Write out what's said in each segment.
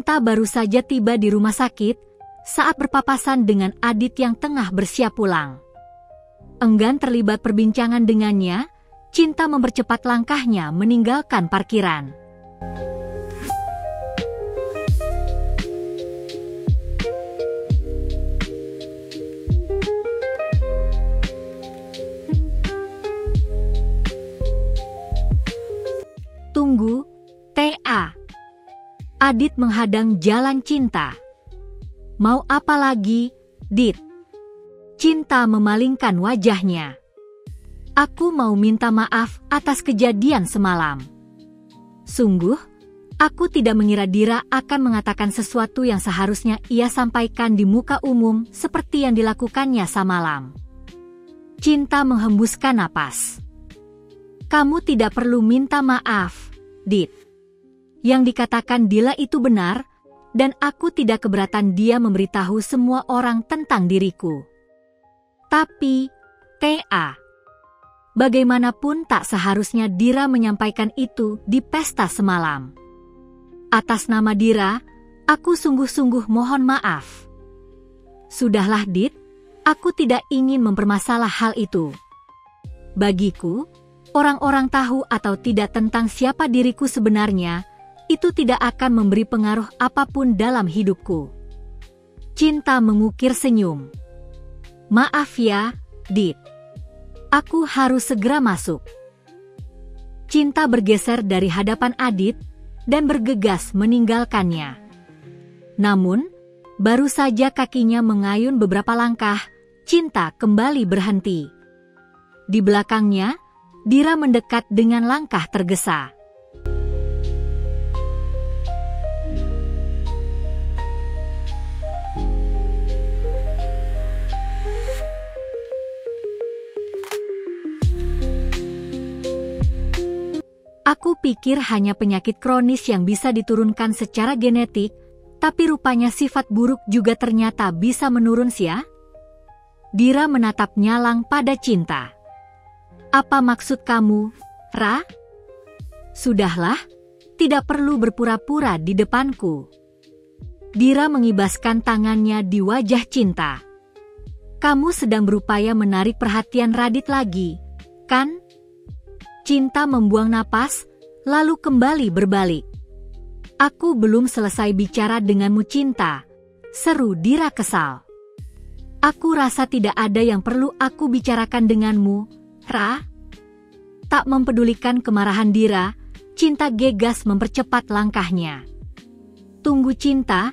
Cinta baru saja tiba di rumah sakit saat berpapasan dengan Adit yang tengah bersiap pulang. Enggan terlibat perbincangan dengannya, Cinta mempercepat langkahnya meninggalkan parkiran. Tunggu, TA. Adit menghadang jalan Cinta. Mau apa lagi, Dit? Cinta memalingkan wajahnya. Aku mau minta maaf atas kejadian semalam. Sungguh, aku tidak mengira Dira akan mengatakan sesuatu yang seharusnya ia sampaikan di muka umum seperti yang dilakukannya semalam. Cinta menghembuskan napas. Kamu tidak perlu minta maaf, Dit. Yang dikatakan Dila itu benar, dan aku tidak keberatan dia memberitahu semua orang tentang diriku. Tapi, TA, bagaimanapun tak seharusnya Dira menyampaikan itu di pesta semalam. Atas nama Dira, aku sungguh-sungguh mohon maaf. Sudahlah, Dit, aku tidak ingin mempermasalah hal itu. Bagiku, orang-orang tahu atau tidak tentang siapa diriku sebenarnya, itu tidak akan memberi pengaruh apapun dalam hidupku. Cinta mengukir senyum. Maaf ya, Dit. Aku harus segera masuk. Cinta bergeser dari hadapan Adit dan bergegas meninggalkannya. Namun, baru saja kakinya mengayun beberapa langkah, Cinta kembali berhenti. Di belakangnya, Dira mendekat dengan langkah tergesa. Aku pikir hanya penyakit kronis yang bisa diturunkan secara genetik, tapi rupanya sifat buruk juga ternyata bisa menurun ya. Dira menatap nyalang pada Cinta. Apa maksud kamu, Ra? Sudahlah, tidak perlu berpura-pura di depanku. Dira mengibaskan tangannya di wajah Cinta. Kamu sedang berupaya menarik perhatian Radit lagi, kan? Cinta membuang napas, lalu kembali berbalik. Aku belum selesai bicara denganmu, Cinta, seru Dira kesal. Aku rasa tidak ada yang perlu aku bicarakan denganmu, Ra. Tak mempedulikan kemarahan Dira, Cinta gegas mempercepat langkahnya. Tunggu, Cinta,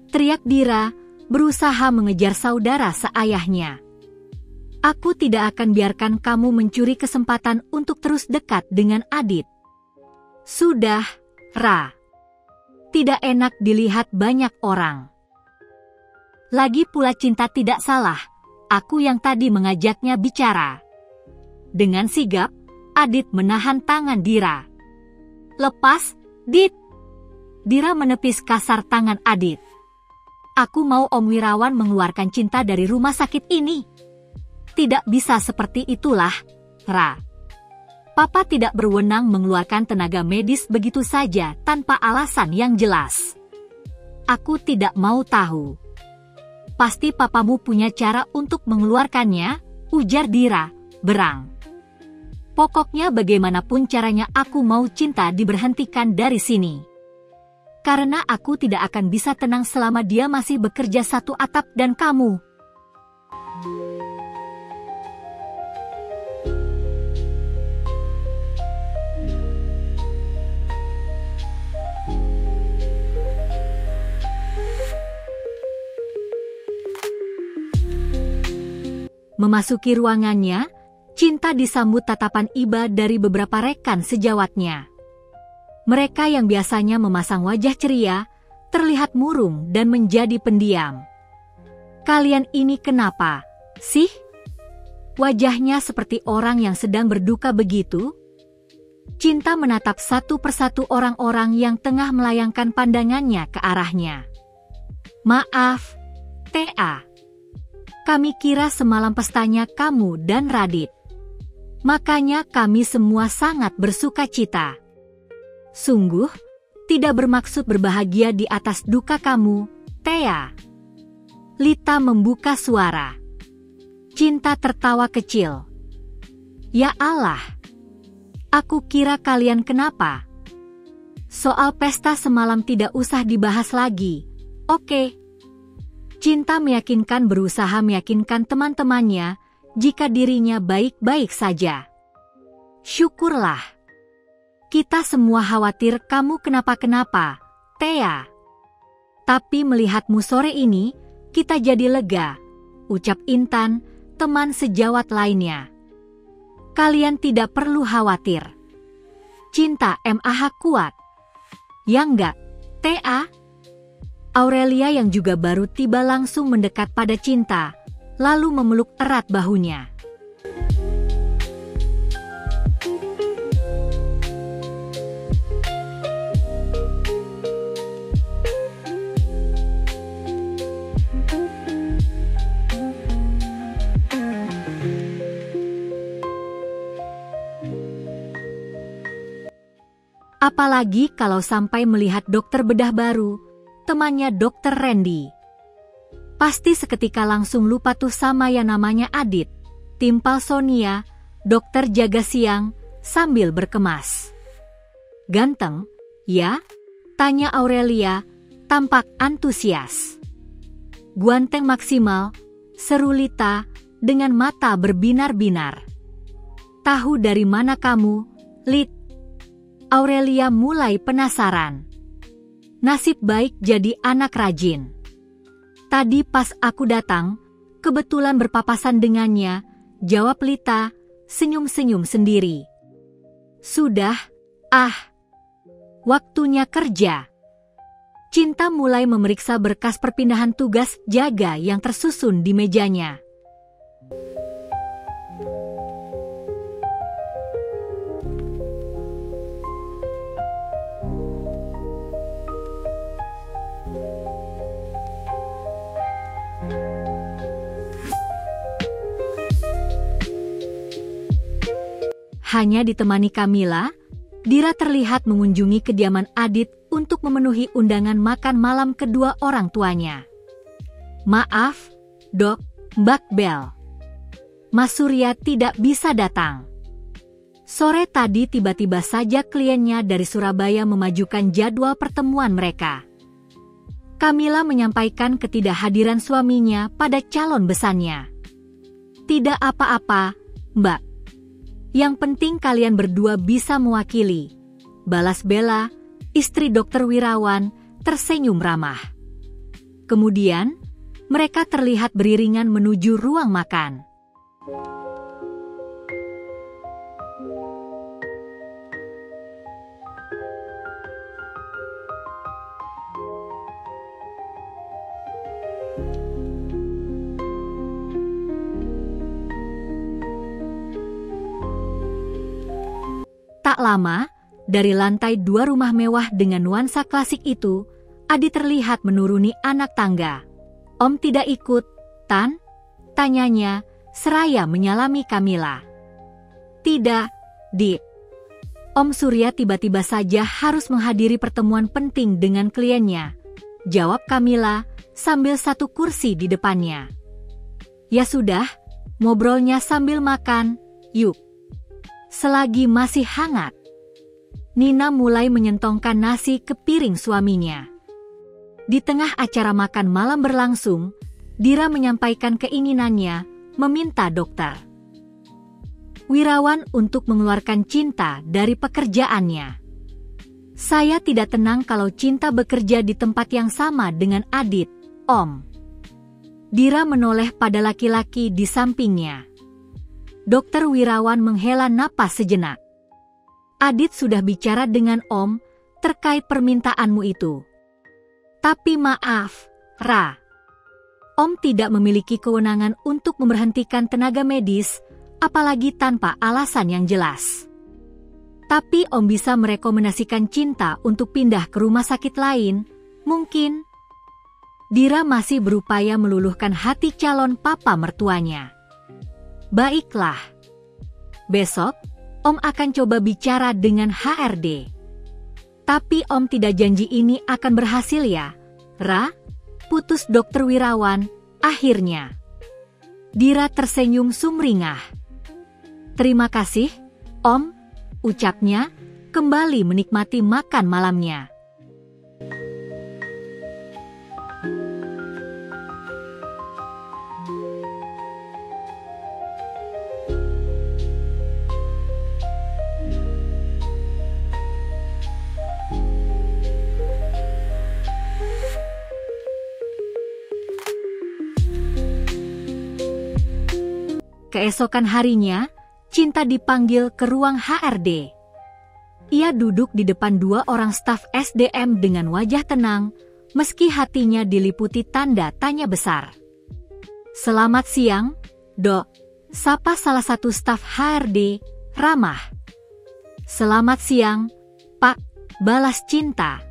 teriak Dira, berusaha mengejar saudara seayahnya. Aku tidak akan biarkan kamu mencuri kesempatan untuk terus dekat dengan Adit. Sudah, Ra. Tidak enak dilihat banyak orang. Lagi pula Cinta tidak salah, aku yang tadi mengajaknya bicara. Dengan sigap, Adit menahan tangan Dira. Lepas, Dit. Dira menepis kasar tangan Adit. Aku mau Om Wirawan mengeluarkan Cinta dari rumah sakit ini. Tidak bisa seperti itulah, Ra. Papa tidak berwenang mengeluarkan tenaga medis begitu saja tanpa alasan yang jelas. Aku tidak mau tahu. Pasti papamu punya cara untuk mengeluarkannya, ujar Dira, berang. Pokoknya bagaimanapun caranya aku mau Cinta diberhentikan dari sini. Karena aku tidak akan bisa tenang selama dia masih bekerja satu atap dan kamu. Memasuki ruangannya, Cinta disambut tatapan iba dari beberapa rekan sejawatnya. Mereka yang biasanya memasang wajah ceria, terlihat murung dan menjadi pendiam. Kalian ini kenapa, sih? Wajahnya seperti orang yang sedang berduka begitu. Cinta menatap satu persatu orang-orang yang tengah melayangkan pandangannya ke arahnya. Maaf, TA. Kami kira semalam pestanya kamu dan Radit. Makanya kami semua sangat bersuka cita. Sungguh, Tidak bermaksud berbahagia di atas duka kamu, Thea. Lita membuka suara. Cinta tertawa kecil. Ya Allah. Aku kira kalian kenapa? Soal pesta semalam tidak usah dibahas lagi, oke? Cinta berusaha meyakinkan teman-temannya jika dirinya baik-baik saja. Syukurlah. Kita semua khawatir kamu kenapa-kenapa, Thea. Tapi melihatmu sore ini, kita jadi lega, ucap Intan, teman sejawat lainnya. Kalian tidak perlu khawatir. Cinta MAH kuat. Ya enggak, Thea? Aurelia yang juga baru tiba langsung mendekat pada Cinta, lalu memeluk erat bahunya. Apalagi kalau sampai melihat dokter bedah baru, temannya Dokter Randy. Pasti seketika langsung lupa tuh sama yang namanya Adit. Timpal Sonia, dokter jaga siang, sambil berkemas. Ganteng, ya? Tanya Aurelia, tampak antusias. Guanteng maksimal, seru Lita, dengan mata berbinar-binar. Tahu dari mana kamu, Lit? Aurelia mulai penasaran. Nasib baik jadi anak rajin. Tadi pas aku datang, kebetulan berpapasan dengannya, jawab Lita, senyum-senyum sendiri. Sudah, waktunya kerja. Cinta mulai memeriksa berkas perpindahan tugas jaga yang tersusun di mejanya. Hanya ditemani Kamila, Dira terlihat mengunjungi kediaman Adit untuk memenuhi undangan makan malam kedua orang tuanya. Maaf, Dok, Mbak Bel. Mas Surya tidak bisa datang. Sore tadi tiba-tiba saja kliennya dari Surabaya memajukan jadwal pertemuan mereka. Kamila menyampaikan ketidakhadiran suaminya pada calon besannya. Tidak apa-apa, Mbak. Yang penting kalian berdua bisa mewakili. Balas Bella, istri Dokter Wirawan, tersenyum ramah. Kemudian, mereka terlihat beriringan menuju ruang makan. Tak lama, dari lantai 2 rumah mewah dengan nuansa klasik itu, Adi terlihat menuruni anak tangga. Om tidak ikut, Tan? Tanyanya, seraya menyalami Kamila. Tidak, Di. Om Surya tiba-tiba saja harus menghadiri pertemuan penting dengan kliennya, jawab Kamila sambil satu kursi di depannya. Ya sudah, ngobrolnya sambil makan, yuk. Selagi masih hangat. Nina mulai menyentongkan nasi ke piring suaminya. Di tengah acara makan malam berlangsung, Dira menyampaikan keinginannya meminta dokter Wirawan untuk mengeluarkan Cinta dari pekerjaannya. Saya tidak tenang kalau Cinta bekerja di tempat yang sama dengan Adit, Om. Dira menoleh pada laki-laki di sampingnya. Dokter Wirawan menghela napas sejenak. Adit sudah bicara dengan Om terkait permintaanmu itu. Tapi maaf, Ra. Om tidak memiliki kewenangan untuk memberhentikan tenaga medis, apalagi tanpa alasan yang jelas. Tapi Om bisa merekomendasikan Cinta untuk pindah ke rumah sakit lain, mungkin. Dira masih berupaya meluluhkan hati calon papa mertuanya. Baiklah. Besok, Om akan coba bicara dengan HRD. Tapi Om tidak janji ini akan berhasil ya, Ra? Putus Dokter Wirawan, akhirnya. Dira tersenyum sumringah. Terima kasih, Om, ucapnya, kembali menikmati makan malamnya. Keesokan harinya, Cinta dipanggil ke ruang HRD. Ia duduk di depan 2 orang staf SDM dengan wajah tenang, meski hatinya diliputi tanda tanya besar. Selamat siang, Dok, sapa salah satu staf HRD, ramah. Selamat siang, Pak, balas Cinta.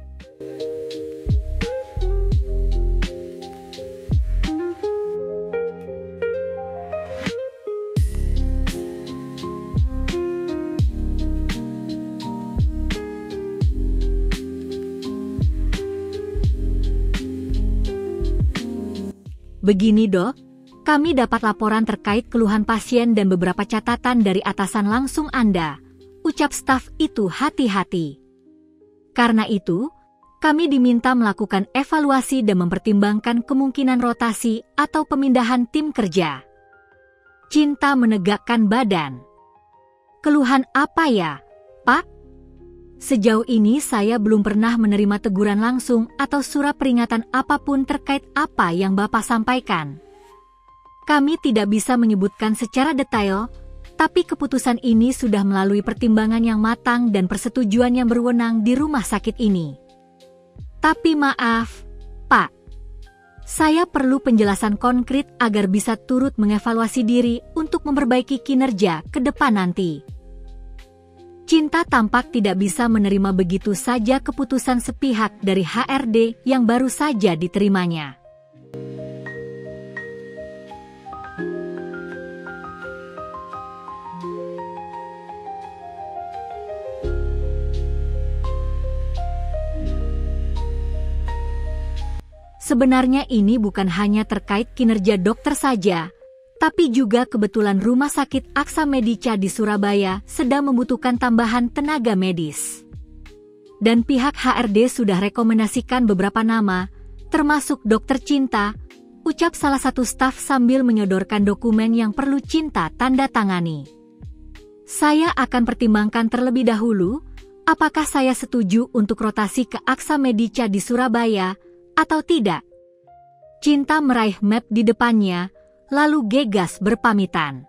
Begini Dok, kami dapat laporan terkait keluhan pasien dan beberapa catatan dari atasan langsung Anda, ucap staf itu hati-hati. Karena itu, kami diminta melakukan evaluasi dan mempertimbangkan kemungkinan rotasi atau pemindahan tim kerja. Cinta menegakkan badan. Keluhan apa ya, Pak? Sejauh ini saya belum pernah menerima teguran langsung atau surat peringatan apapun terkait apa yang Bapak sampaikan. Kami tidak bisa menyebutkan secara detail, tapi keputusan ini sudah melalui pertimbangan yang matang dan persetujuan yang berwenang di rumah sakit ini. Tapi maaf, Pak. Saya perlu penjelasan konkret agar bisa turut mengevaluasi diri untuk memperbaiki kinerja ke depan nanti. Cinta tampak tidak bisa menerima begitu saja keputusan sepihak dari HRD yang baru saja diterimanya. Sebenarnya ini bukan hanya terkait kinerja dokter saja, tapi juga kebetulan Rumah Sakit Aksa Medica di Surabaya sedang membutuhkan tambahan tenaga medis. Dan pihak HRD sudah rekomendasikan beberapa nama, termasuk Dokter Cinta, ucap salah satu staf sambil menyodorkan dokumen yang perlu Cinta tanda tangani. Saya akan pertimbangkan terlebih dahulu, apakah saya setuju untuk rotasi ke Aksa Medica di Surabaya, atau tidak. Cinta meraih map di depannya, lalu gegas berpamitan.